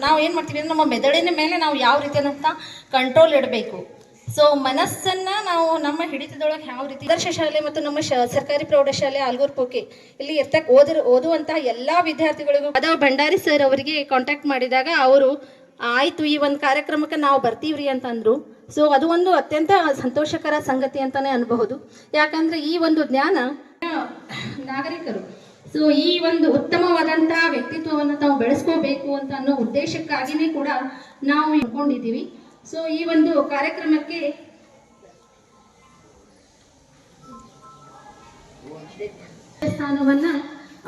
ನಾವು ಏನು ಮಾಡ್ತೀವಿ ಅಂದರೆ ನಮ್ಮ ಮೆದುಳಿನ ಮೇಲೆ ನಾವು ಯಾವ ರೀತಿಯಾದಂಥ ಕಂಟ್ರೋಲ್ ಇಡಬೇಕು. ಸೊ ಮನಸ್ಸನ್ನು ನಾವು ನಮ್ಮ ಹಿಡಿತದೊಳಗೆ ಯಾವ ರೀತಿ ಆದರ್ಶ ಶಾಲೆ ಮತ್ತು ನಮ್ಮ ಸರ್ಕಾರಿ ಪ್ರೌಢಶಾಲೆ ಆಲ್ಗೂರ್ ಪೋಕೆ ಇಲ್ಲಿ ಓದುವಂತಹ ಎಲ್ಲ ವಿದ್ಯಾರ್ಥಿಗಳಿಗೂ ಅದ ಭಂಡಾರಿ ಸರ್ ಅವರಿಗೆ ಕಾಂಟ್ಯಾಕ್ಟ್ ಮಾಡಿದಾಗ ಅವರು ಆಯಿತು ಈ ಒಂದು ಕಾರ್ಯಕ್ರಮಕ್ಕೆ ನಾವು ಬರ್ತೀವ್ರಿ ಅಂತಂದರು. ಸೊ ಅದು ಒಂದು ಅತ್ಯಂತ ಸಂತೋಷಕರ ಸಂಗತಿ ಅಂತಲೇ ಅನ್ಬಹುದು. ಯಾಕಂದರೆ ಈ ಒಂದು ಜ್ಞಾನ ನಾಗರಿಕರು ಸೊ ಈ ಒಂದು ಉತ್ತಮವಾದಂಥ ವ್ಯಕ್ತಿತ್ವವನ್ನು ತಾವು ಬೆಳೆಸ್ಕೋಬೇಕು ಅಂತ ಅನ್ನೋ ಉದ್ದೇಶಕ್ಕಾಗಿಯೇ ಕೂಡ ನಾವು ಇಟ್ಕೊಂಡಿದ್ದೀವಿ. ಸೊ ಈ ಒಂದು ಕಾರ್ಯಕ್ರಮಕ್ಕೆ ಸ್ಥಾನವನ್ನು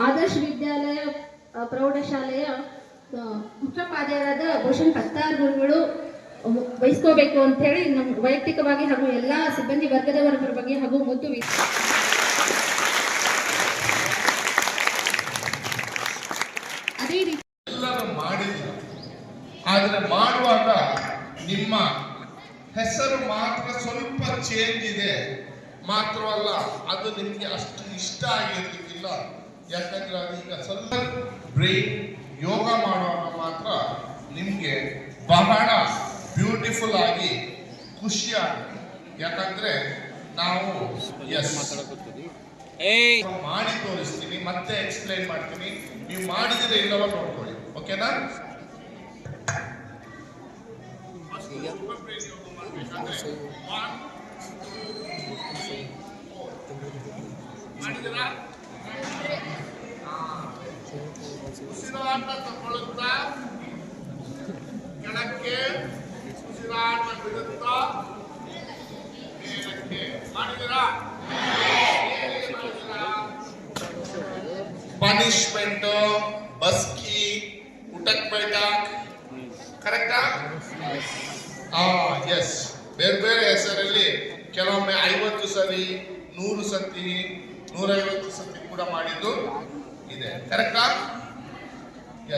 ಆದರ್ಶ ವಿದ್ಯಾಲಯ ಪ್ರೌಢಶಾಲೆಯ ಮುಖ್ಯೋಪಾಧ್ಯಾಯರಾದ ಭೂಷಣ್ ಕತ್ತಾರ್ ಗುರುಗಳು ವಹಿಸ್ಕೋಬೇಕು ಅಂತ ಹೇಳಿ ನಮ್ಮ ವೈಯಕ್ತಿಕವಾಗಿ ಹಾಗೂ ಎಲ್ಲ ಸಿಬ್ಬಂದಿ ವರ್ಗದವರ ಬಗ್ಗೆ ಹಾಗೂ ಮುದ್ದು ಅದೇ ರೀತಿ ಎಲ್ಲರೂ ಮಾಡಿದ್ರು. ಆದರೆ ಮಾಡುವಾಗ ನಿಮ್ಮ ಹೆಸರು ಮಾತ್ರ ಸ್ವಲ್ಪ ಚೇಂಜ್ ಇದೆ ಮಾತ್ರವಲ್ಲ, ಅದು ನಿಮಗೆ ಅಷ್ಟು ಇಷ್ಟ ಆಗಿರ್ಲಿಕ್ಕಿಲ್ಲ. ಯಾಕಂದ್ರೆ ಅದೀಗ ಸ್ವಲ್ಪ ಬ್ರೈನ್ ಯೋಗ ಮಾಡುವಾಗ ಮಾತ್ರ ನಿಮಗೆ ಬಹಳ ಬ್ಯೂಟಿಫುಲ್ ಆಗಿ ಖುಷಿಯಾಗುತ್ತೆ. ಯಾಕಂದ್ರೆ ನಾವು ಮಾಡಿ ತೋರಿಸ್ತೀನಿ, ಮತ್ತೆ ಎಕ್ಸ್ಪ್ಲೈನ್ ಮಾಡ್ತೀನಿ. ನೀವು ಮಾಡಿದ್ರೆ ಇಲ್ಲವ ನೋಡ್ಕೊಳ್ಳಿ, ಓಕೆನಾ? ಮಾಡಿದಿರಾ? ಉಸಿರಾಟ ತಗೊಳ್ಳುತ್ತಾ ಕೆಳಕ್ಕೆ, ಉಸಿರಾಟ ಬಿಡುತ್ತಾ ಮೇಲಕ್ಕೆ. ಮಾಡಿದಿರಾ? ಪನಿಷ್ಮೆಂಟ್, ಬಸ್ಕಿ, ಉಟಕ್ ಬೈಠಕ್, ಕರೆಕ್ಟಾ? ಎಸ್. ಬೇರೆ ಬೇರೆ ಹೆಸರಲ್ಲಿ ಕೆಲವೊಮ್ಮೆ 50 ಸರಿ, 100 ಸತಿ, 150 ಸತಿ ಕೂಡ ಮಾಡಿದ್ದು ಇದೆ. ಕರೆಕ್ಟಾ?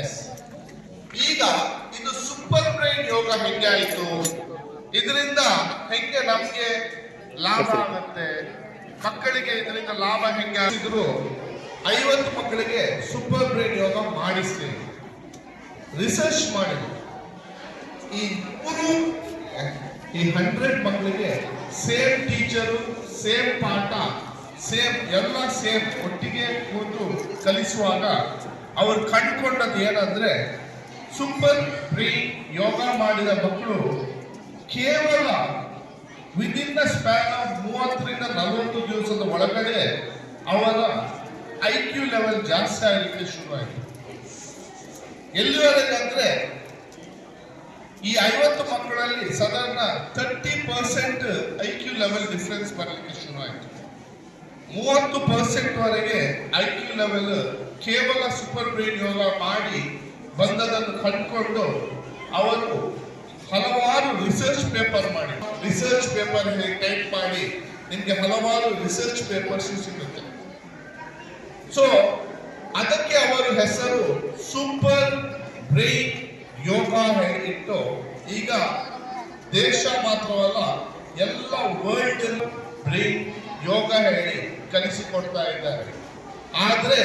ಎಸ್. ಈಗ ಇದು ಸೂಪರ್ ಬ್ರೈನ್ ಯೋಗ ಹೆಂಗೆ ಆಯಿತು, ಇದರಿಂದ ಹೆಂಗೆ ನಮ್ಗೆ ಲಾಭ ಆಗುತ್ತೆ, ಮಕ್ಕಳಿಗೆ ಇದರಿಂದ ಲಾಭ ಹೆಂಗೆ ಆಗಿದ್ರು 50 ಮಕ್ಕಳಿಗೆ ಸೂಪರ್ ಬ್ರೈನ್ ಯೋಗ ಮಾಡಿಸ್ತೀವಿ. ರಿಸರ್ಚ್ ಮಾಡಿದ್ರು. ಈ 100 ಮಕ್ಕಳಿಗೆ ಸೇಮ್ ಟೀಚರು, ಸೇಮ್ ಪಾಠ, ಸೇಮ್ ಎಲ್ಲ ಸೇಮ್ ಒಟ್ಟಿಗೆ ಕೂತು ಕಲಿಸುವಾಗ ಅವರು ಕಂಡುಕೊಂಡದ್ದು ಏನಂದ್ರೆ, ಸೂಪರ್ ಬ್ರೈನ್ ಯೋಗ ಮಾಡಿದ ಮಕ್ಕಳು ಕೇವಲ ವಿದಿನ್ ದ ಸ್ಪ್ಯಾನ್ ಆಫ್ 30 ರಿಂದ 40 ದಿವಸದ ಒಳಗಡೆ ಅವರ IQ ಲೆವೆಲ್ ಜಾಸ್ತಿ ಆಗಲಿಕ್ಕೆ ಶುರುವಾಯಿತು. ಎಲ್ಲಿವರೆಗೆ ಅಂದ್ರೆ ಈ 50 ಮಕ್ಕಳಲ್ಲಿ ಸಾಧಾರಣ 30% IQ ಲೆವೆಲ್ ಡಿಫರೆನ್ಸ್ ಬರಲಿಕ್ಕೆ ಶುರುವಾಯಿತು. 30% ವರೆಗೆ IQ ಲೆವೆಲ್ ಕೇವಲ ಸೂಪರ್ ಬ್ರೈನ್ ಯೋಗ ಮಾಡಿ ಬಂದದನ್ನು ಕಂಡುಕೊಂಡು ಅವರು ಹಲವಾರು ರಿಸರ್ಚ್ ಪೇಪರ್ ಮಾಡಿ, ರಿಸರ್ಚ್ ಪೇಪರ್ ಟೈಪ್ ಮಾಡಿ ನಿಮಗೆ ಹಲವಾರು ರಿಸರ್ಚ್ ಪೇಪರ್ಸ್ ಸಿಗುತ್ತೆ. ಸೊ ಅದಕ್ಕೆ ಅವರ ಹೆಸರು ಸೂಪರ್ ಬ್ರೈನ್ ಯೋಗ ಹೇಳಿಟ್ಟು ಈಗ ದೇಶ ಮಾತ್ರವಲ್ಲ ಎಲ್ಲ ವರ್ಲ್ಡ್ ಬ್ರೈನ್ ಯೋಗ ಹೇಳಿ ಕಲಿಸಿಕೊಡ್ತಾ ಇದ್ದಾರೆ. ಆದ್ರೆ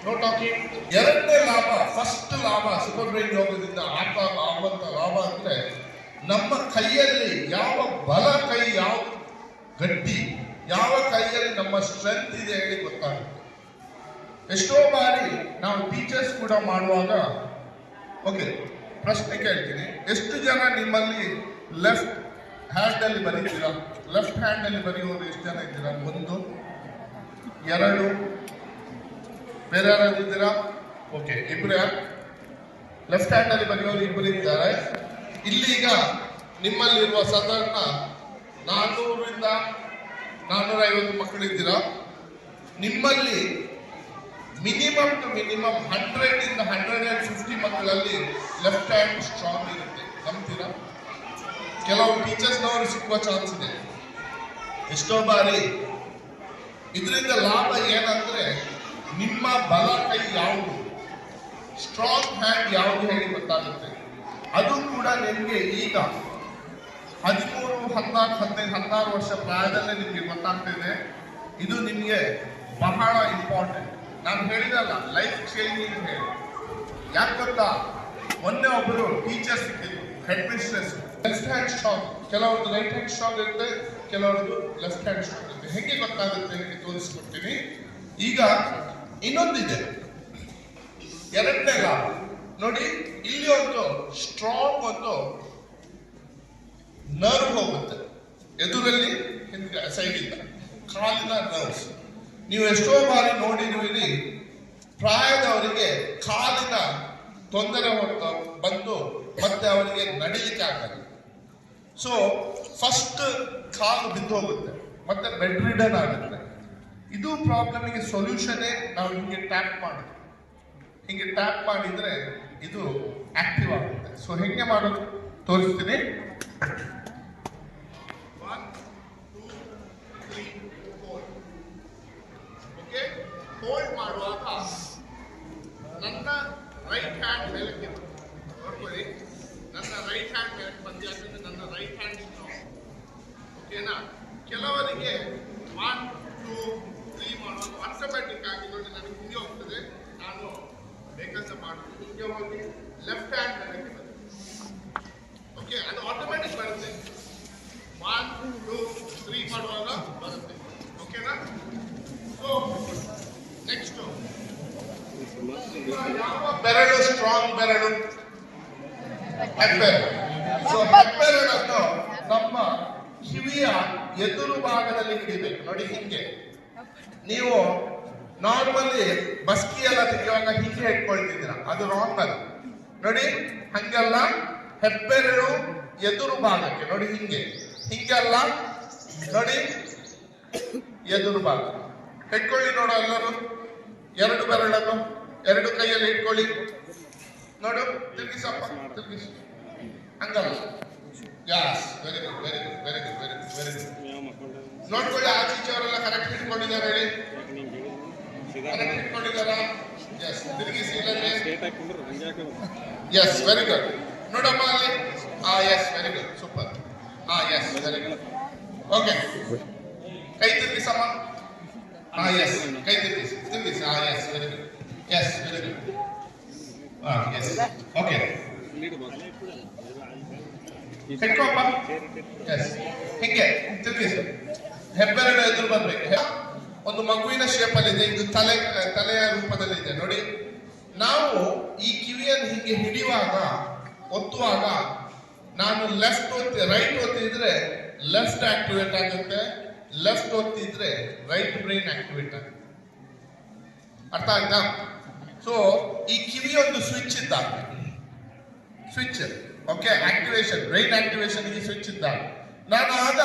ನೋ ಟಾಕಿಂಗ್. ಎರಡನೇ ಲಾಭ, ಫಸ್ಟ್ ಲಾಭ ಸೂಪರ್ ಬ್ರೈನ್ ಯೋಗದಿಂದ ಆಗುವಂತ ಲಾಭ ಅಂದ್ರೆ ನಮ್ಮ ಕೈಯಲ್ಲಿ ಯಾವ ಬಲ ಕೈ, ಯಾವ ಗಟ್ಟಿ, ಯಾವ ಕೈಯಲ್ಲಿ ನಮ್ಮ ಸ್ಟ್ರೆಂತ್ ಇದೆ ಹೇಳಿ ಗೊತ್ತಾಗುತ್ತೆ. ಎಷ್ಟೋ ಬಾರಿ ನಾವು ಟೀಚರ್ಸ್ ಕೂಡ ಮಾಡುವಾಗ, ಓಕೆ ಪ್ರಶ್ನೆ ಕೇಳ್ತೀನಿ, ಎಷ್ಟು ಜನ ನಿಮ್ಮಲ್ಲಿ ಲೆಫ್ಟ್ ಹ್ಯಾಂಡ್ ಅಲ್ಲಿ ಬರೀತೀರಾ? ಲೆಫ್ಟ್ ಹ್ಯಾಂಡ್ ಅಲ್ಲಿ ಬರೆಯುವವರು ಎಷ್ಟು ಜನ ಇದ್ದೀರಾ? 1, 2, ಬೇರೆ ಯಾರು ಇದ್ದೀರಾ? ಓಕೆ, ಇಬ್ರು. ಲೆಫ್ಟ್ ಹ್ಯಾಂಡ್ ಅಲ್ಲಿ ಬರೆಯೋರು ಇಬ್ಬರು ಇದ್ದಾರೆ. ಇಲ್ಲಿಗ ನಿಮ್ಮಲ್ಲಿರುವ ಸಾಧಾರಣ 400 ರಿಂದ 450 ಮಕ್ಕಳಿದ್ದೀರಾ. ನಿಮ್ಮಲ್ಲಿ ಮಿನಿಮಮ್ ಟು ಮಿನಿಮಮ್ 100 ರಿಂದ 150 ಮಕ್ಕಳಲ್ಲಿ ಲೆಫ್ಟ್ ಹ್ಯಾಂಡ್ ಸ್ಟ್ರಾಂಗ್ ಇರುತ್ತೆ. ನಂಬ್ತೀರಾ? ಕೆಲವು ಟೀಚರ್ಸ್ನವರು ಸಿಕ್ಕುವ ಚಾನ್ಸ್ ಇದೆ. ಎಷ್ಟೋ ಬಾರಿ ಇದರಿಂದ ಲಾಭ ಏನಂದ್ರೆ, ನಿಮ್ಮ ಬಲ ಕೈ ಯಾವುದು, ಸ್ಟ್ರಾಂಗ್ ಹ್ಯಾಂಡ್ ಯಾವುದು ಹೇಳಿ ಗೊತ್ತಾಗುತ್ತೆ. ಅದು ಕೂಡ ನಿಮಗೆ ಈಗ 13, 14, 15, 16 ವರ್ಷ ಪ್ರಾಯದಲ್ಲೇ ನಿಮಗೆ ಗೊತ್ತಾಗ್ತಿದೆ. ಇದು ನಿಮಗೆ ಬಹಳ ಇಂಪಾರ್ಟೆಂಟ್. ನಾನು ಹೇಳಿದಲ್ಲ, ಲೈಫ್ ಚೇಂಜಿಂಗ್ ಹೇಳಿ. ಯಾಕೆ ಗೊತ್ತಾ, ಮೊನ್ನೆ ಒಬ್ಬರು ಟೀಚರ್ ಸಿಕ್ಕಿದ್ರು, head mistress. Left hand strong, ಕೆಲವ್ರದ್ದು ರೈಟ್ ಹ್ಯಾಂಡ್ ಸ್ಟ್ರಾಂಗ್ ಇರುತ್ತೆ, ಕೆಲವ್ರದ್ದು ಲೆಫ್ಟ್ ಹ್ಯಾಂಡ್ ಸ್ಟ್ರಾಂಗ್ ಇರುತ್ತೆ. ಹೇಗೆ ಗೊತ್ತಾಗುತ್ತೆ ಹೇಗೆ ತೋರಿಸ್ಕೊಡ್ತೀನಿ. ಈಗ ಇನ್ನೊಂದಿದೆ, ಎರಡನೇ ಲಾಭ ನೋಡಿ. ಇಲ್ಲಿ ಒಂದು ಸ್ಟ್ರಾಂಗ್ ಒಂದು ನರ್ವ್ ಹೋಗುತ್ತೆ ಎದುರಲ್ಲಿ, ಹಿಂದೆ ಸೈಡಿಂದ ಕಾಲಿನ ನರ್ವ್ಸ್. ನೀವು ಎಷ್ಟೋ ಬಾರಿ ನೋಡಿರುವಿರಿ, ಪ್ರಾಯದವರಿಗೆ ಕಾಲಿನ ತೊಂದರೆ ಬಂದು ಮತ್ತೆ ಅವರಿಗೆ ನಡಿಲಿಕ್ಕೆ ಆಗಲ್ಲ. ಸೊ ಫಸ್ಟ್ ಕಾಲು ಬಿದ್ದು ಹೋಗುತ್ತೆ, ಮತ್ತೆ ಬೆಡ್ ರಿಡನ್ ಆಗುತ್ತೆ. ಇದು ಪ್ರಾಬ್ಲಮಿಗೆ ಸೊಲ್ಯೂಷನ್ನೇ ನಾವು ಹಿಂಗೆ ಟ್ಯಾಪ್ ಮಾಡೋದು. ಹಿಂಗೆ ಟ್ಯಾಪ್ ಮಾಡಿದ್ರೆ ಇದು ಆಕ್ಟಿವ್ ಆಗುತ್ತೆ. ಸೊ ಹೆಂಗೆ ಮಾಡೋದು ತೋರಿಸ್ತೀನಿ. 1 2 3 4. ಓಕೆ, ಹೋಲ್ಡ್ ಮಾಡುವಾಗ ನನ್ನ ರೈಟ್ ಹ್ಯಾಂಡ್ ಮೇಲಕ್ಕೆ ನೋಡ್ಕೊಳ್ಳಿ. ನನ್ನ ರೈಟ್ ಹ್ಯಾಂಡ್ ಮೇಲಕ್ಕೆ ಬಂದು, ಯಾಕಂದ್ರೆ ನನ್ನ ರೈಟ್ ಹ್ಯಾಂಡ್ ಸ್ಟ್ರಾಂಗ್. ಓಕೆನಾ? ಕೆಲವರಿಗೆ 1 2 3 ಮಾಡುವಾಗ ಆಟೋಮ್ಯಾಟಿಕ್ ಆಗಿ ನೋಡಿ ನನಗೆ ಹಿಂಗೆ ಹೋಗ್ತದೆ. ನಾನು ಬೇಕಂತ ಮಾಡೋದು ಹಿಂಗೆ ಹೋಗಿ ಲೆಫ್ಟ್ ಹ್ಯಾಂಡ್ ಮೇಲಕ್ಕೆ ಬರುತ್ತೆ. ಓಕೆ, ಅದು ಆಟೋಮ್ಯಾಟಿಕ್ ಬರುತ್ತೆ. 1 2 3 ಮಾಡುವಾಗ ಬರುತ್ತೆ. ಓಕೆನಾ? ಸೊ ನೆಕ್ಸ್ಟ್, ಯಾವ ಬೆರಳು ಸ್ಟ್ರಾಂಗ್ ಬೆರಳು? ಹೆಬ್ಬೆರಳು. ಸೊ ಹೆಬ್ಬೆರಳನ್ನು ನಮ್ಮ ಕಿವಿಯ ಎದುರು ಭಾಗದಲ್ಲಿ ಹಿಡಿಬೇಕು. ನೋಡಿ ಹಿಂಗೆ. ನೀವು ನಾರ್ಮಲಿ ಬಸ್ಕಿ ಎಲ್ಲ ತೆಗೆಯುವಾಗ ಹಿಂಗೆ ಇಟ್ಕೊಳ್ತಿದ್ದೀರಾ, ಅದು ರಾಂಗ್. ಅದು ನೋಡಿ ಹಂಗೆಲ್ಲ, ಹೆಬ್ಬೆರಳು ಎದುರು ಭಾಗಕ್ಕೆ ನೋಡಿ, ಹಿಂಗೆ ಹಿಂಗೆಲ್ಲ ನೋಡಿ, ಎದುರು ಭಾಗ ಇಟ್ಕೊಳ್ಳಿ. ನೋಡು ಎಲ್ಲರೂ, ಎರಡು ಬೆರಳನ್ನು ಎರಡು ಕೈಯಲ್ಲಿ ಇಟ್ಕೊಳ್ಳಿ. ನೋಡು, ತಿರುಗಿಸಪ್ಪ, ತಿರುಗಿಸು. ಹಂಗಲ್ಲ. Yes, very good, very good, very good, very good, very good. ನೋಡ್ಕೊಳ್ಳಿ, ಆಚೀಚೆಯವರೆಲ್ಲ ಕರೆಕ್ಟ್ ಇಟ್ಕೊಂಡಿದ್ದಾರೆ ಹೇಳಿ. ಕರೆಕ್ಟ್ ಇಟ್ಕೊಂಡಿದ್ದಾರಾ? ಎಸ್, ತಿರುಗಿಸಿ ಇಲ್ಲಲ್ಲಿ. S, very good. ನೋಡಮ್ಮ ಅಲ್ಲಿ. Yes, very good, super. Yes, very good. Okay, ಕೈ ತಿರುಗಿಸಮ್ಮ. ಎಸ್, ಕೈ ತಿರುಗಿಸಿ, ತಿರುಗಿಸಿ. Yes, very good. Yes, very good. Yes, okay. ಇಟ್ಕೊಪ್ಪ. ಎಸ್, ಹಿಂಗೆ ತಿರುಗಿಸಿ. ಹೆಬ್ಬೆರಳು ಎದುರು ಬರ್ಬೇಕು. ಒಂದು ಮಗುವಿನ ಶೇಪ್ ಅಲ್ಲಿ ಇದೆ, ಇದು ತಲೆಯ ರೂಪದಲ್ಲಿ ಇದೆ ನೋಡಿ. ನಾವು ಈ ಕಿವಿಯನ್ನು ಹಿಂಗೆ ಹಿಡಿಯುವಾಗ, ಒತ್ತುವಾಗ, ನಾನು ಲೆಫ್ಟ್ ರೈಟ್ ಒತ್ತಿದ್ರೆ ಲೆಫ್ಟ್ ಆಕ್ಟಿವೇಟ್ ಆಗುತ್ತೆ, ಲೆಫ್ಟ್ ಒತ್ತಿದ್ರೆ ರೈಟ್ ಬ್ರೈನ್ ಆಕ್ಟಿವೇಟ್ ಆಗುತ್ತೆ. ಅರ್ಥ ಆಯ್ತಾ? ಸೊ ಈ ಕಿವಿ ಒಂದು ಸ್ವಿಚ್ ಇದ್ದಾಗ, switch, okay, activation, brain activation ಗೆ ಸ್ವಿಚ್ ಇದ್ದಾಗ, ನಾನು ಆಗ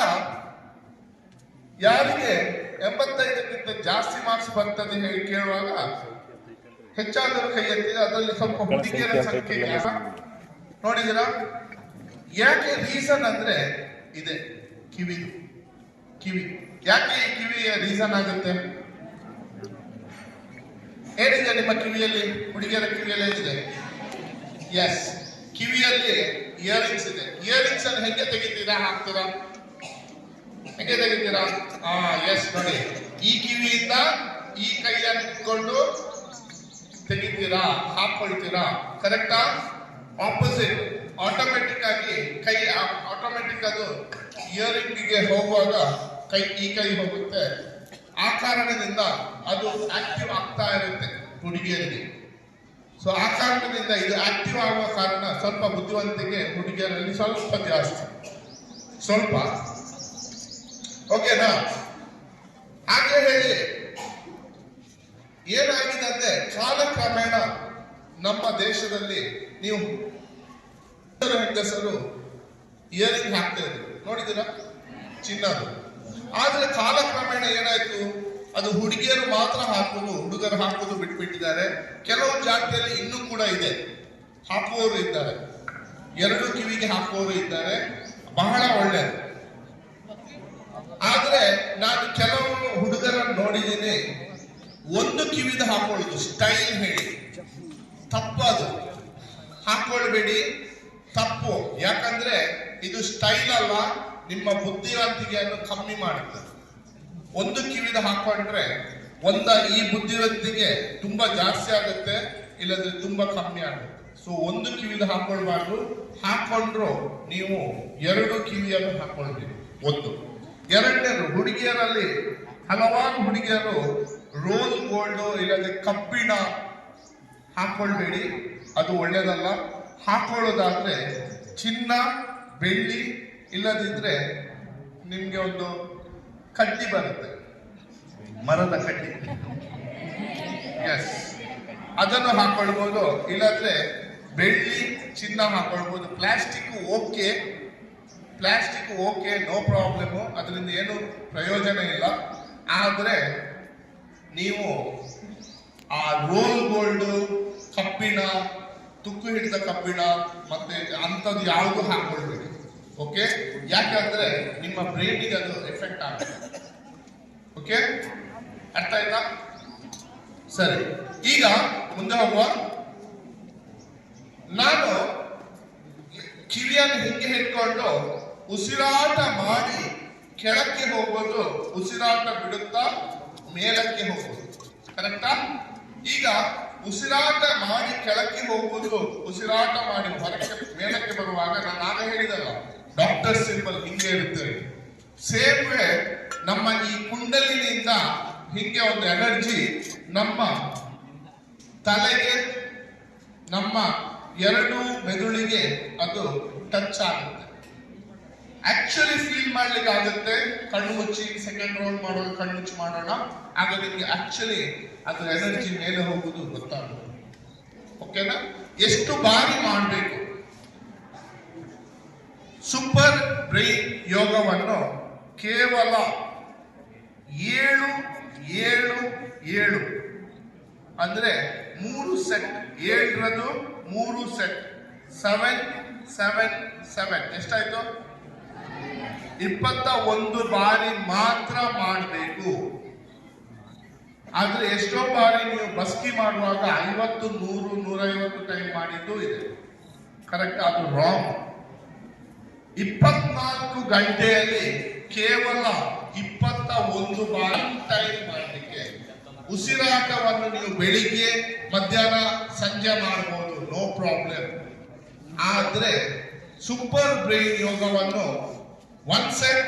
ಯಾರಿಗೆ 85ಕ್ಕಿಂತ ಜಾಸ್ತಿ ಮಾರ್ಕ್ಸ್ ಬರ್ತದೆ ಹೇಳಿ ಕೇಳುವಾಗ ಹೆಚ್ಚಾದರೂ ಕೈ ಎತ್ತಿದೆ. ಅದರಲ್ಲಿ ಸ್ವಲ್ಪ ಹುಡುಗಿಯರ ಸಂಖ್ಯೆ ನೋಡಿದಿರಾ? ಯಾಕೆ ರೀಸನ್ ಅಂದ್ರೆ ಇದೆ, ಕಿವಿ. ಯಾಕೆ ಈ ಕಿವಿಯ ರೀಸನ್ ಆಗುತ್ತೆ? ಏನಿದೆ ನಿಮ್ಮ ಕಿವಿಯಲ್ಲಿ? ಹುಡುಗಿಯರ ಕಿವಿಯಲ್ಲಿ ಏನಿದೆ? ಎಸ್, ಕಿವಿಯಲ್ಲಿ ಇಯರಿಂಗ್ಸ್ ಇದೆ. ಇಯರಿಂಗ್ಸ್ ಅನ್ನು ಹೆಂಗೆ ತೆಗಿತೀರಾ, ಹಾಕ್ತೀರಾ? ಹೆಂಗೆ ತೆಗಿತೀರಾ? ಎಸ್, ನೋಡಿ, ಈ ಕಿವಿಯಿಂದ ಈ ಕೈಯನ್ನು ಇಟ್ಕೊಂಡು ತೆಗಿತೀರಾ, ಹಾಕೊಳ್ತೀರಾ. ಕರೆಕ್ಟಾ? ಆಪೋಸಿಟ್, ಆಟೋಮೆಟಿಕ್ ಆಗಿ ಕೈ ಆಟೋಮೆಟಿಕ್ ಅದು ಇಯರಿಂಗ್ಗೆ ಹೋಗುವಾಗ ಈ ಕೈ ಹೋಗುತ್ತೆ. ಆ ಕಾರಣದಿಂದ ಅದು ಆಕ್ಟಿವ್ ಆಗ್ತಾ ಇರುತ್ತೆ ಹುಡುಗಿಯರಿಗೆ. ಸೊ ಆ ಕಾರಣದಿಂದ ಇದು ಆಕ್ಟಿವ್ ಆಗುವ ಕಾರಣ ಸ್ವಲ್ಪ ಬುದ್ಧಿವಂತಿಕೆ ಹುಡುಗಿಯರಲ್ಲಿ ಸ್ವಲ್ಪ ಜಾಸ್ತಿ, ಸ್ವಲ್ಪ. ಓಕೆನಾ? ಹಾಗೆ ಹೇಳಿ ಏನಾಗಿದೆ ಅಂದ್ರೆ, ಕಾಲಕ್ರಮೇಣ ನಮ್ಮ ದೇಶದಲ್ಲಿ ನೀವು ಹೆಂಗಸರು ಇಯರಿಂಗ್ ಹಾಕ್ತಾ ಇದ್ರು, ನೋಡಿದಿರ? ಚಿನ್ನದು. ಆದ್ರೆ ಕಾಲಕ್ರಮೇಣ ಏನಾಯ್ತು, ಅದು ಹುಡುಗಿಯರು ಮಾತ್ರ ಹಾಕುವುದು, ಹುಡುಗರು ಹಾಕುವುದು ಬಿಟ್ಬಿಟ್ಟಿದ್ದಾರೆ. ಕೆಲವು ಜಾತಿಯಲ್ಲಿ ಇನ್ನೂ ಕೂಡ ಇದೆ, ಹಾಕುವವರು ಇದ್ದಾರೆ, ಎರಡು ಕಿವಿಗೆ ಹಾಕುವವರು ಇದ್ದಾರೆ, ಬಹಳ ಒಳ್ಳೆಯದು. ಆದ್ರೆ ನಾನು ಕೆಲವು ಹುಡುಗರನ್ನು ನೋಡಿದ್ದೀನಿ, ಒಂದು ಕಿವಿದ ಹಾಕೊಳ್ಳುದು ಸ್ಟೈಲ್ ಹೇಳಿ. ತಪ್ಪದು, ಹಾಕೊಳ್ಬೇಡಿ, ತಪ್ಪು. ಯಾಕಂದ್ರೆ ಇದು ಸ್ಟೈಲ್ ಅಲ್ಲ, ನಿಮ್ಮ ಬುದ್ಧಿವಂತಿಕೆಯನ್ನು ಕಮ್ಮಿ ಮಾಡುತ್ತದೆ. ಒಂದು ಕಿವಿದ ಹಾಕೊಂಡ್ರೆ ಈ ಬುದ್ಧಿವಂತಿಕೆ ತುಂಬಾ ಜಾಸ್ತಿ ಆಗುತ್ತೆ. ಇಲ್ಲದ್ರೆ ತುಂಬಾ ಕಮ್ಮಿ ಆಗುತ್ತೆ. ಸೊ ಒಂದು ಕಿವಿದ ಹಾಕೊಳ್ಬಾರ್ದು, ಹಾಕೊಂಡ್ರು ನೀವು 2 ಕಿವಿಯನ್ನು ಹಾಕೊಳ್ಬೇಕು. ಒಂದು. ಎರಡನೇದು, ಹುಡುಗಿಯರಲ್ಲಿ ಹಲವಾರು ಹುಡುಗಿಯರು ರೋಸ್ ಗೋಲ್ಡ್ ಇಲ್ಲದೆ ಕಬ್ಬಿಣ ಹಾಕೊಳ್ಬೇಡಿ, ಅದು ಒಳ್ಳೇದಲ್ಲ. ಹಾಕೊಳ್ಳೋದಾದ್ರೆ ಚಿನ್ನ, ಬೆಳ್ಳಿ, ಇಲ್ಲದಿದ್ರೆ ನಿಮ್ಗೆ ಒಂದು ಕಡ್ಡಿ ಬರುತ್ತೆ, ಮರದ ಕಡ್ಡಿ, ಎಸ್, ಅದನ್ನು ಹಾಕೊಳ್ಬೋದು. ಇಲ್ಲಾಂದ್ರೆ ಬೆಳ್ಳಿ, ಚಿನ್ನ ಹಾಕೊಳ್ಬೋದು. ಪ್ಲಾಸ್ಟಿಕ್ ಓಕೆ, ನೋ ಪ್ರಾಬ್ಲಮ್, ಅದರಿಂದ ಏನು ಪ್ರಯೋಜನ ಇಲ್ಲ. ಆದ್ರೆ ನೀವು ಆ ರೋಲ್ ಗೋಲ್ಡ್, ಕಬ್ಬಿಣ, ತುಕ್ಕು ಹಿಡಿದ ಕಬ್ಬಿಣ ಮತ್ತೆ ಅಂಥದ್ದು ಯಾವುದು ಹಾಕೊಳ್ಬೇಕು. ಓಕೆ, ಯಾಕಂದ್ರೆ ನಿಮ್ಮ ಬ್ರೈನಿಗೆ ಅದು ಎಫೆಕ್ಟ್ ಆಗುತ್ತೆ. ಓಕೆ, ಅರ್ಥ ಆಯ್ತಾ? ಸರಿ, ಈಗ ಮುಂದೆ ಹೋಗುವ. ನಾನು ಕಿವಿಯನ್ನು ಹಿಂಗೆ ಹಿಡ್ಕೊಂಡು ಉಸಿರಾಟ ಮಾಡಿ ಕೆಳಕ್ಕೆ ಹೋಗೋದು, ಉಸಿರಾಟ ಬಿಡುತ್ತಾ ಮೇಲಕ್ಕೆ ಹೋಗೋದು. ಕರೆಕ್ಟಾ? ಈಗ ಉಸಿರಾಟ ಮಾಡಿ ಕೆಳಕ್ಕೆ ಹೋಗುವುದು, ಉಸಿರಾಟ ಮಾಡಿ ಹೊರಕ್ಕೆ ಮೇಲಕ್ಕೆ ಬರುವಾಗ ನಾನು ಹೇಳಿದಲ್ಲ, ಡಾಕ್ಟರ್ ಸಿಂಬಲ್ ಹಿಂಗೆ ಇರುತ್ತದೆ. ಸೇಮ್ ವೇ ನಮ್ಮ ಈ ಕುಂಡಲಿನಿಂದ ಹಿಂಗೆ ಒಂದು ಎನರ್ಜಿ ನಮ್ಮ ತಲೆಗೆ, ನಮ್ಮ 2 ಮೆದುಳಿಗೆ ಅದು ಟಚ್ ಆಗುತ್ತೆ. ಆಕ್ಚುಲಿ ಫೀಲ್ ಮಾಡ್ಲಿಕ್ಕೆ ಆಗುತ್ತೆ. ಕಣ್ಣು ಮುಚ್ಚಿ ಸೆಕೆಂಡ್ ರೌಂಡ್ ಮಾಡೋದು, ಕಣ್ಣು ಮುಚ್ಚಿ ಮಾಡೋಣ, ಆಗ ನಿಮ್ಗೆ ಆಕ್ಚುಲಿ ಅದು ಎನರ್ಜಿ ಮೇಲೆ ಹೋಗುದು ಗೊತ್ತಾಗುತ್ತೆ. ಓಕೆನಾ? ಎಷ್ಟು ಬಾರಿ ಮಾಡಬೇಕು? ಸೂಪರ್ ಬ್ರೈನ್ ಯೋಗವನ್ನು ಕೇವಲ 7 ಅಂದ್ರೆ 3 ಸೆಟ್, 7ರದು 3 ಸೆಟ್, 7 7 7 ಎಷ್ಟಾಯ್ತು? 21 ಬಾರಿ ಮಾತ್ರ ಮಾಡಬೇಕು. ಆದ್ರೆ ಎಷ್ಟೋ ಬಾರಿ ನೀವು ಬಸ್ಕಿ ಮಾಡುವಾಗ 50, 100, 150 ಟೈಮ್ ಮಾಡಿದ್ದು ಇದೆ. ಕರೆಕ್ಟ್? ಅದು ರಾಂಗ್. 24 ಗಂಟೆಯಲ್ಲಿ ಕೇವಲ 21 ಬಾರಿ ಟೈಮ್ ಮಾಡಲಿಕ್ಕೆ. ಉಸಿರಾಟವನ್ನು ನೀವು ಬೆಳಿಗ್ಗೆ, ಮಧ್ಯಾಹ್ನ, ಸಂಜೆ ಮಾಡಬಹುದು, ನೋ ಪ್ರಾಬ್ಲಮ್. ಆದ್ರೆ ಸೂಪರ್ ಬ್ರೈನ್ ಯೋಗವನ್ನು 1 set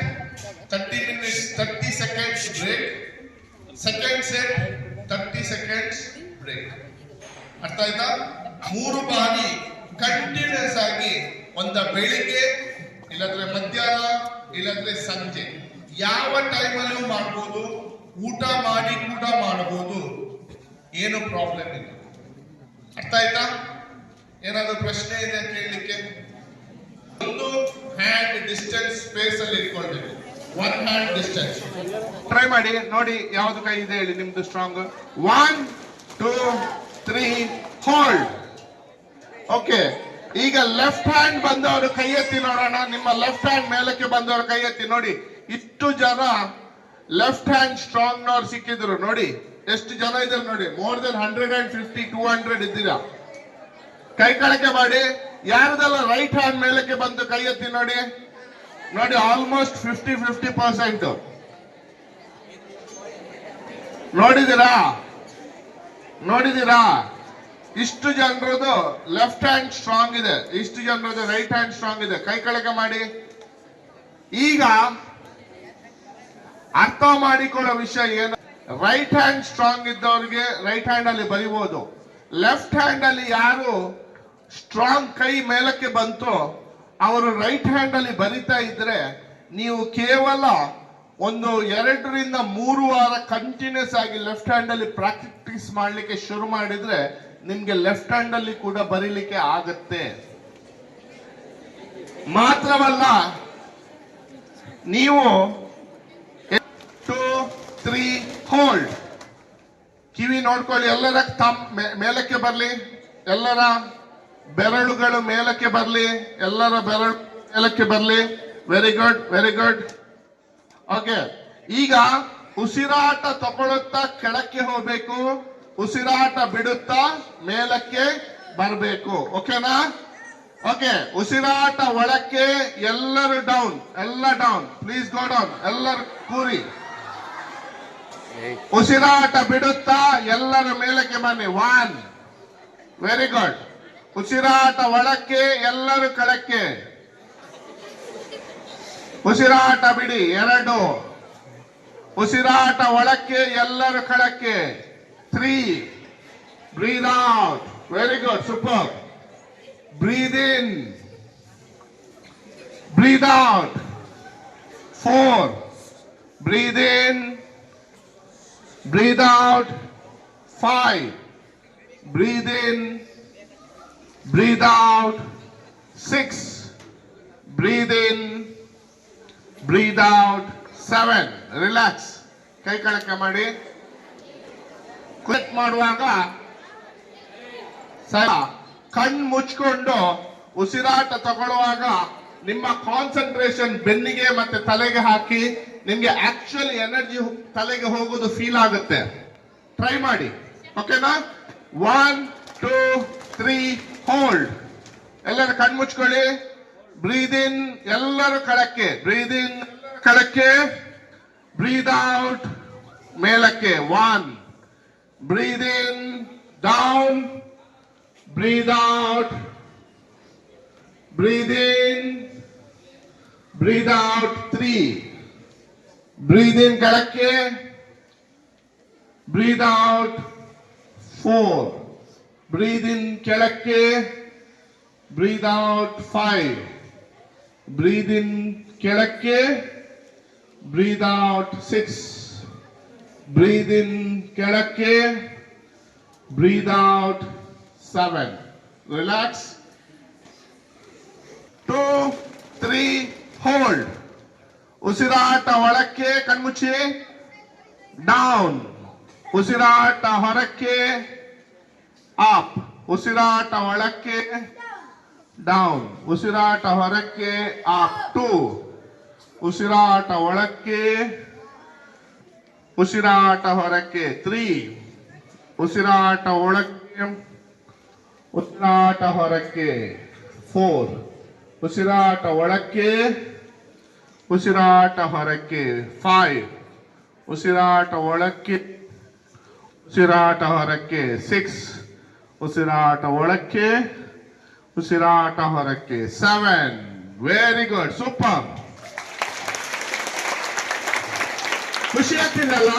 30 minutes 30 seconds break, second set 30 seconds break. ಅರ್ಥ ಆಯ್ತಾ? 3 ಬಾರಿ ಕಂಟಿನ್ಯೂಸ್ ಆಗಿ, ಒಂದ ಬೆಳಿಗ್ಗೆ, ಇಲ್ಲದ್ರೆ ಮಧ್ಯಾಹ್ನ, ಇಲ್ಲದ್ರೆ ಸಂಜೆ, ಯಾವ ಟೈಮಲ್ಲೂ ಮಾಡ್ಬೋದು. ಊಟ ಮಾಡಿ ಕೂಡ ಮಾಡಬಹುದು, ಏನು ಪ್ರಾಬ್ಲಮ್ ಇಲ್ಲ. ಅರ್ಥ ಆಯ್ತಾ? ಏನಾದ್ರು ಪ್ರಶ್ನೆ ಇದೆ ಕೇಳಲಿಕ್ಕೆ? ಒಂದು ಹ್ಯಾಂಡ್ ಡಿಸ್ಟೆನ್ಸ್ ಸ್ಪೇಸ್ ಅಲ್ಲಿ ಇಟ್ಕೊಳ್ಬೇಕು. 1 ಹ್ಯಾಂಡ್ ಡಿಸ್ಟೆನ್ಸ್. ಟ್ರೈ ಮಾಡಿ ನೋಡಿ, ಯಾವ್ದು ಕೈ ಇದೆ ಹೇಳಿ ನಿಮ್ದು ಸ್ಟ್ರಾಂಗ್. 1 2 3 ಹೋಲ್ಡ್. ಓಕೆ, ಈಗ ಲೆಫ್ಟ್ ಹ್ಯಾಂಡ್ ಬಂದವರು ಕೈ ಎತ್ತಿ ನೋಡೋಣ. ನಿಮ್ಮ ಲೆಫ್ಟ್ ಹ್ಯಾಂಡ್ ಮೇಲಕ್ಕೆ ಬಂದವರು ಕೈ ಎತ್ತಿ ನೋಡಿ. ಇಷ್ಟು ಜನ ಲೆಫ್ಟ್ ಹ್ಯಾಂಡ್ ಸ್ಟ್ರಾಂಗ್ ನವ್ರು ಸಿಕ್ಕಿದ್ರು ನೋಡಿ. ಎಷ್ಟು ಜನ ಇದ್ದಾರೆ ನೋಡಿ, ಮೋರ್ ದೆನ್ 150 200 ಇದ್ದೀರಾ. ಕೈ ಕೆಳಗೆ ಮಾಡಿ. ಯಾರದೆಲ್ಲ ರೈಟ್ ಹ್ಯಾಂಡ್ ಮೇಲಕ್ಕೆ ಬಂದು ಕೈ ಎತ್ತಿ ನೋಡಿ. ನೋಡಿ, ಆಲ್ಮೋಸ್ಟ್ 50% ನೋಡಿದಿರಾ? ಇಷ್ಟು ಜನರದು ಲೆಫ್ಟ್ ಹ್ಯಾಂಡ್ ಸ್ಟ್ರಾಂಗ್ ಇದೆ, ಇಷ್ಟು ಜನರದು ರೈಟ್ ಹ್ಯಾಂಡ್ ಸ್ಟ್ರಾಂಗ್ ಇದೆ. ಕೈ ಕೆಳಗೆ ಮಾಡಿ. ಈಗ ಅರ್ಥ ಮಾಡಿಕೊಳ್ಳೋ ವಿಷಯ ಏನು, ರೈಟ್ ಹ್ಯಾಂಡ್ ಸ್ಟ್ರಾಂಗ್ ಇದ್ದವ್ರಿಗೆ ರೈಟ್ ಹ್ಯಾಂಡ್ ಅಲ್ಲಿ ಬರಿಬಹುದು. ಲೆಫ್ಟ್ ಹ್ಯಾಂಡ್ ಅಲ್ಲಿ ಯಾರು ಸ್ಟ್ರಾಂಗ್ ಕೈ ಮೇಲಕ್ಕೆ ಬಂತು ಅವರು ರೈಟ್ ಹ್ಯಾಂಡ್ ಅಲ್ಲಿ ಬರಿತಾ ಇದ್ರೆ, ನೀವು ಕೇವಲ ಒಂದು 2 ರಿಂದ 3 ವಾರ ಕಂಟಿನ್ಯೂಸ್ ಆಗಿ ಲೆಫ್ಟ್ ಹ್ಯಾಂಡ್ ಅಲ್ಲಿ ಪ್ರಾಕ್ಟೀಸ್ ಮಾಡ್ಲಿಕ್ಕೆ ಶುರು ಮಾಡಿದ್ರೆ ನಿಮ್ಗೆ ಲೆಫ್ಟ್ ಹ್ಯಾಂಡ್ ಅಲ್ಲಿ ಕೂಡ ಬರೀಲಿಕ್ಕೆ ಆಗತ್ತೆ. ಮಾತ್ರವಲ್ಲ, ನೀವು 2 3 ಹೋಲ್ಡ್. ಕಿವಿ ನೋಡ್ಕೊಳ್ಳಿ. ಎಲ್ಲರ ಮೇಲಕ್ಕೆ ಬರ್ಲಿ, ಎಲ್ಲರ ಬೆರಳುಗಳು ಮೇಲಕ್ಕೆ ಬರ್ಲಿ, ಎಲ್ಲರ ಬೆರಳು ಮೇಲಕ್ಕೆ ಬರ್ಲಿ. Very good, very good. Okay, ಈಗ ಉಸಿರಾಟ ತಗೊಳ್ಳುತ್ತಾ ಕೆಳಕ್ಕೆ ಹೋಗ್ಬೇಕು, ಉಸಿರಾಟ ಬಿಡುತ್ತಾ ಮೇಲಕ್ಕೆ ಬರಬೇಕು. ಓಕೆನಾ? ಓಕೆ, ಉಸಿರಾಟ ಒಳಕ್ಕೆ, ಎಲ್ಲರೂ ಡೌನ್, ಎಲ್ಲ ಡೌನ್, ಪ್ಲೀಸ್ ಗೋ ಡೌನ್, ಎಲ್ಲರೂ ಕೂರಿ. ಉಸಿರಾಟ ಬಿಡುತ್ತಾ ಎಲ್ಲರ ಮೇಲಕ್ಕೆ ಬನ್ನಿ. 1 ವೆರಿ ಗುಡ್. ಉಸಿರಾಟ ಒಳಕ್ಕೆ, ಎಲ್ಲರೂ ಕೆಳಕ್ಕೆ. ಉಸಿರಾಟ ಬಿಡಿ, 2. ಉಸಿರಾಟ ಒಳಕ್ಕೆ, ಎಲ್ಲರೂ ಕೆಳಕ್ಕೆ. 3. Breathe out. Very good, super. Breathe in, breathe out. 4. Breathe in, breathe out. 5. Breathe in, breathe out. 6. Breathe in, breathe out. 7. Relax. ಕೈ ಕೆಳಕ್ಕೆ ಮಾಡಿ. ಕ್ಲಿಕ್ ಮಾಡುವಾಗ ಕಣ್ಣು ಮುಚ್ಕೊಂಡು ಉಸಿರಾಟ ತಗೊಳ್ಳುವಾಗ ನಿಮ್ಮ ಕಾನ್ಸಂಟ್ರೇಷನ್ ಬೆನ್ನಿಗೆ ಮತ್ತೆ ತಲೆಗೆ ಹಾಕಿ ನಿಮ್ಗೆ ಆಕ್ಚುಲಿ ಎನರ್ಜಿ ತಲೆಗೆ ಹೋಗೋದು ಫೀಲ್ ಆಗುತ್ತೆ. ಟ್ರೈ ಮಾಡಿ, ಓಕೆನಾ? 1, 2, 3 ಹೋಲ್ಡ್. ಎಲ್ಲರೂ ಕಣ್ಣು ಮುಚ್ಕೊಳ್ಳಿ. ಬ್ರೀದ್ ಇನ್, ಎಲ್ಲರೂ ಕೆಳಕ್ಕೆ. ಬ್ರೀದ್ ಇನ್, ಕೆಳಕ್ಕೆ. ಬ್ರೀದ್ ಔಟ್, ಮೇಲಕ್ಕೆ. 1. Breathe in, down. Breathe out. Breathe in, breathe out. 3. Breathe in, ಕೆಳಕ್ಕೆ. Breathe out. 4. Breathe in, ಕೆಳಕ್ಕೆ. Breathe out. 5. Breathe in, ಕೆಳಕ್ಕೆ. Breathe out. 6. Breathe in, ಕೆಳಕ್ಕೆ. Breathe out. 7. Relax. 2, 3 hold. ಉಸಿರಾಟ ಒಳಕ್ಕೆ, ಕಣ್ಮುಚ್ಚಿ. ಡೌನ್. ಉಸಿರಾಟ ಹೊರಕ್ಕೆ, ಅಪ್. ಉಸಿರಾಟ ಒಳಕ್ಕೆ, ಡೌನ್. ಉಸಿರಾಟ ಹೊರಕ್ಕೆ, ಅಪ್. 2. ಉಸಿರಾಟ ಒಳಕ್ಕೆ, ಉಸಿರಾಟ ಹೊರಕ್ಕೆ. 3. ಉಸಿರಾಟ ಒಳಕ್ಕೆ, ಉಸಿರಾಟ ಹೊರಕ್ಕೆ. 4. ಉಸಿರಾಟ ಒಳಕ್ಕೆ, ಉಸಿರಾಟ ಹೊರಕ್ಕೆ. 5. ಉಸಿರಾಟ ಒಳಕ್ಕೆ, ಉಸಿರಾಟ ಹೊರಕ್ಕೆ. 6. ಉಸಿರಾಟ ಒಳಕ್ಕೆ, ಉಸಿರಾಟ ಹೊರಕ್ಕೆ. 7. Very good, super. ಖುಷಿ ಆಗ್ತಿದೆಯಲ್ಲ?